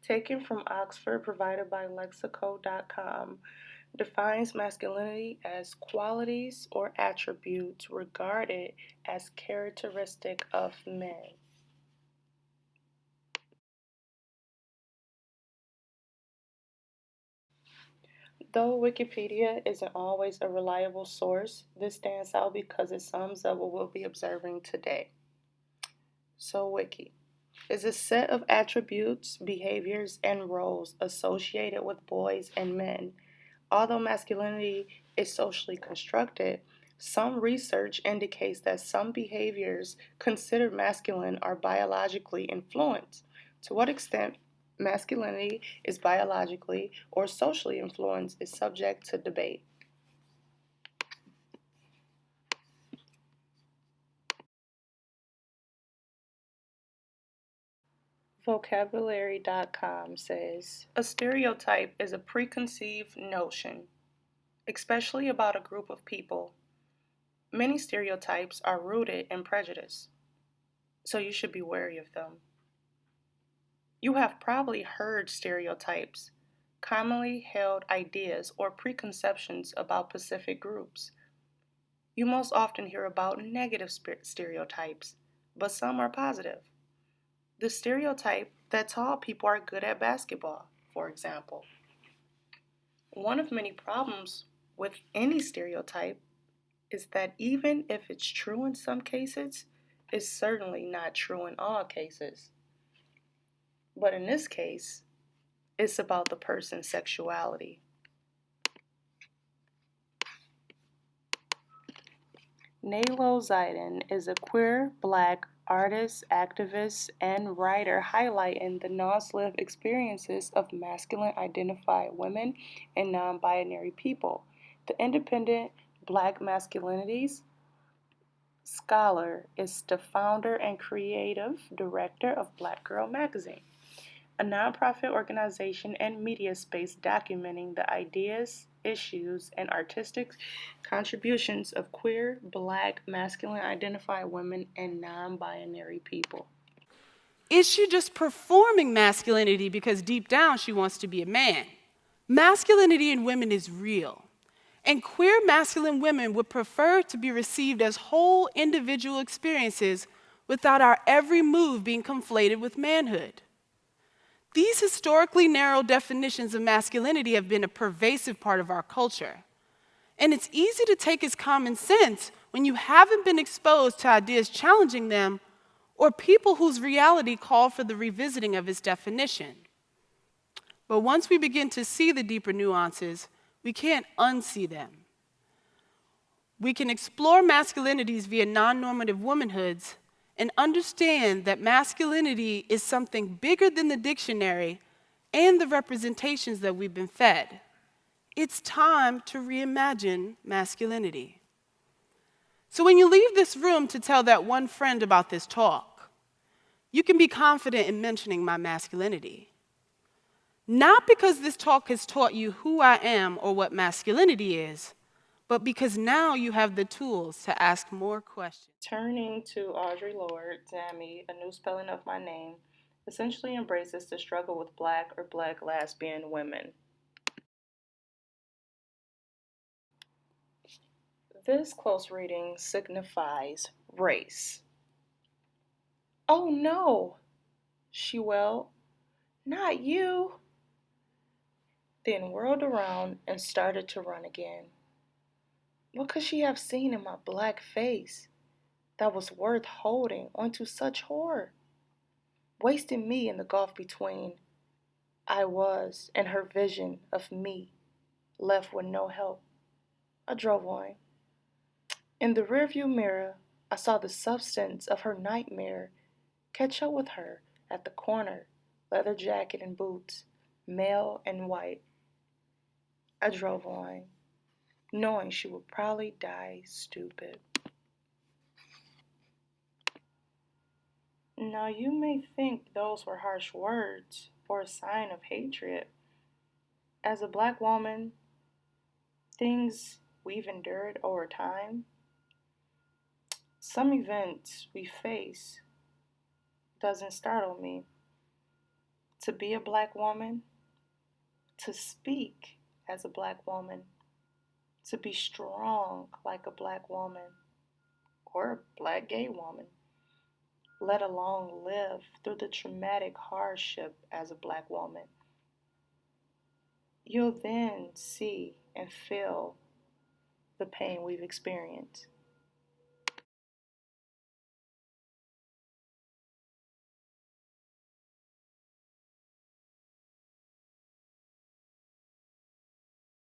taken from Oxford, provided by lexico.com, defines masculinity as qualities or attributes regarded as characteristic of men. Though Wikipedia isn't always a reliable source, this stands out because it sums up what we'll be observing today. So, Wiki is a set of attributes, behaviors, and roles associated with boys and men. Although masculinity is socially constructed, some research indicates that some behaviors considered masculine are biologically influenced. To what extent masculinity is biologically or socially influenced is subject to debate. Vocabulary.com says a stereotype is a preconceived notion, especially about a group of people. Many stereotypes are rooted in prejudice, so you should be wary of them. You have probably heard stereotypes, commonly held ideas or preconceptions about specific groups. You most often hear about negative stereotypes, but some are positive. The stereotype that tall people are good at basketball, for example. One of many problems with any stereotype is that even if it's true in some cases, it's certainly not true in all cases. But in this case, it's about the person's sexuality. Nalo Zidane is a queer black artist, activist, and writer highlighting the non-lived experiences of masculine identified women and non-binary people. The independent Black Masculinities Scholar is the founder and creative director of Black Girl Magazine, a nonprofit organization and media space documenting the ideas, issues, and artistic contributions of queer, black, masculine identified women and non binary people. Is she just performing masculinity because deep down she wants to be a man? Masculinity in women is real, and queer masculine women would prefer to be received as whole individual experiences without our every move being conflated with manhood. These historically narrow definitions of masculinity have been a pervasive part of our culture. And it's easy to take as common sense when you haven't been exposed to ideas challenging them or people whose reality call for the revisiting of its definition. But once we begin to see the deeper nuances, we can't unsee them. We can explore masculinities via non-normative womanhoods and understand that masculinity is something bigger than the dictionary and the representations that we've been fed. It's time to reimagine masculinity. So when you leave this room to tell that one friend about this talk, you can be confident in mentioning my masculinity. Not because this talk has taught you who I am or what masculinity is, but because now you have the tools to ask more questions. Turning to Audre Lorde, Dammy, A New Spelling of My Name, essentially embraces the struggle with black or black lesbian women. This close reading signifies race. Oh no, she wailed. Not you. Then whirled around and started to run again. What could she have seen in my black face that was worth holding onto such horror? Wasting me in the gulf between I was and her vision of me, left with no help. I drove on. In the rearview mirror, I saw the substance of her nightmare catch up with her at the corner, leather jacket and boots, male and white. I drove on, knowing she would probably die stupid. Now you may think those were harsh words or a sign of hatred. As a black woman, things we've endured over time, some events we face doesn't startle me. To be a black woman, to speak as a black woman, to be strong like a black woman or a black gay woman, let alone live through the traumatic hardship as a black woman. You'll then see and feel the pain we've experienced.